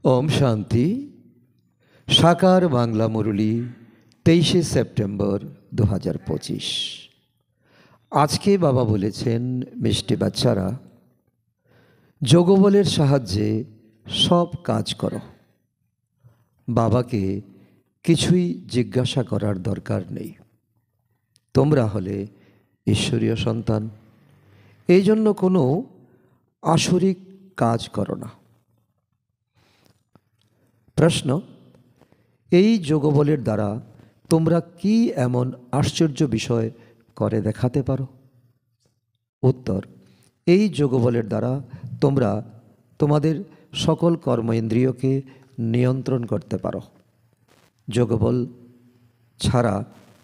ওম শান্তি। সাকার বাংলা মুরলী 23শে সেপ্টেম্বর 2025। আজকে বাবা বলেছেন, মিষ্টি বাচ্চারা, যোগবলের সাহায্যে সব কাজ করো। বাবাকে কিছুই জিজ্ঞাসা করার দরকার নেই। তোমরা হলে ঈশ্বরীয় সন্তান, এই জন্য কোনো আসরিক কাজ করো না। প্রশ্ন, এই যোগবলের দ্বারা তোমরা কি এমন আশ্চর্য বিষয় করে দেখাতে পারো? উত্তর, এই যোগবলের দ্বারা তোমরা তোমাদের সকল কর্মেন্দ্রিয়কে নিয়ন্ত্রণ করতে পারো। যোগবল ছাড়া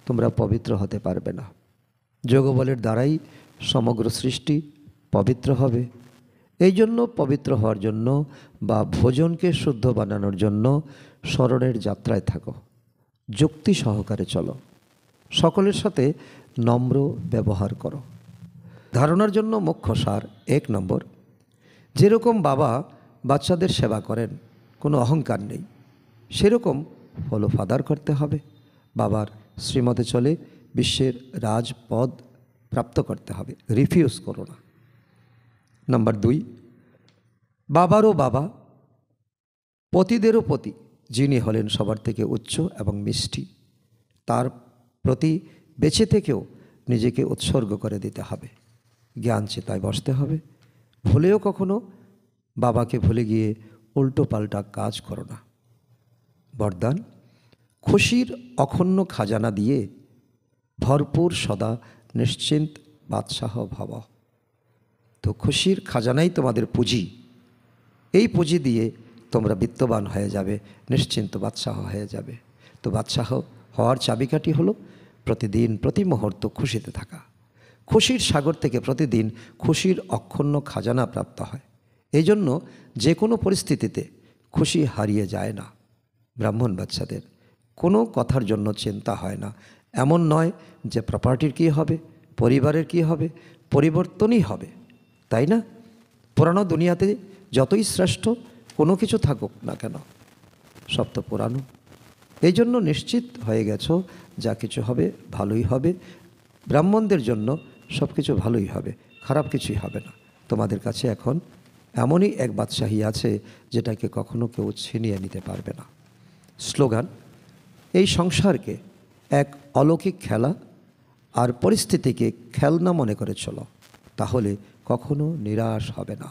তোমরা পবিত্র হতে পারবে না। যোগবলের দ্বারাই সমগ্র সৃষ্টি পবিত্র হবে। এই জন্য পবিত্র হওয়ার জন্য বা ভোজনকে শুদ্ধ বানানোর জন্য স্মরণের যাত্রায় থাকো, যুক্তি সহকারে চলো, সকলের সাথে নম্র ব্যবহার করো। ধারণার জন্য মুখ্য সার 1 নম্বর, যেরকম বাবা বাচ্চাদের সেবা করেন, কোনো অহংকার নেই, সেরকম ফলো ফাদার করতে হবে। বাবার শ্রীমতে চলে বিশ্বের রাজপদ প্রাপ্ত করতে হবে, রিফিউজ করো না। নাম্বার 2, বাবারও বাবা, পতিদেরও পতি, যিনি হলেন সবার থেকে উচ্চ এবং মিষ্টি, তার প্রতি বেঁচে থেকেও নিজেকে উৎসর্গ করে দিতে হবে। জ্ঞান চেতায় বসতে হবে। ভুলেও কখনো বাবাকে ভুলে গিয়ে উল্টো পাল্টা কাজ করো না। বরদান, খুশির অখণ্ড খাজানা দিয়ে ভরপুর সদা নিশ্চিন্ত বাদশাহ ভব। তো খুশির খাজানাই তোমাদের পুঁজি। এই পুঁজি দিয়ে তোমরা বিত্তবান হয়ে যাবে, নিশ্চিন্ত বাদশাহ হয়ে যাবে। তো বাদশাহ হওয়ার চাবিকাঠি হলো প্রতিদিন প্রতি মুহূর্ত খুশিতে থাকা। খুশির সাগর থেকে প্রতিদিন খুশির অক্ষুণ্ণ খাজানা প্রাপ্ত হয়। এই জন্য যে কোনো পরিস্থিতিতে খুশি হারিয়ে যায় না। ব্রাহ্মণ বাচ্চাদের কোনো কথার জন্য চিন্তা হয় না। এমন নয় যে প্রপার্টির কী হবে, পরিবারের কী হবে, পরিবর্তনই হবে, তাই না? পুরানো দুনিয়াতে যতই শ্রেষ্ঠ কোনো কিছু থাকুক না কেন, সব তো পুরানো। এই জন্য নিশ্চিত হয়ে গেছো যা কিছু হবে ভালোই হবে। ব্রাহ্মণদের জন্য সব কিছু ভালোই হবে, খারাপ কিছুই হবে না। তোমাদের কাছে এখন এমনই এক বাদশাহী আছে যেটাকে কখনো কেউ ছিনিয়ে নিতে পারবে না। স্লোগান, এই সংসারকে এক অলৌকিক খেলা আর পরিস্থিতিকে খেলনা মনে করে চলো, তাহলে কখনো নিরাশ হবে না।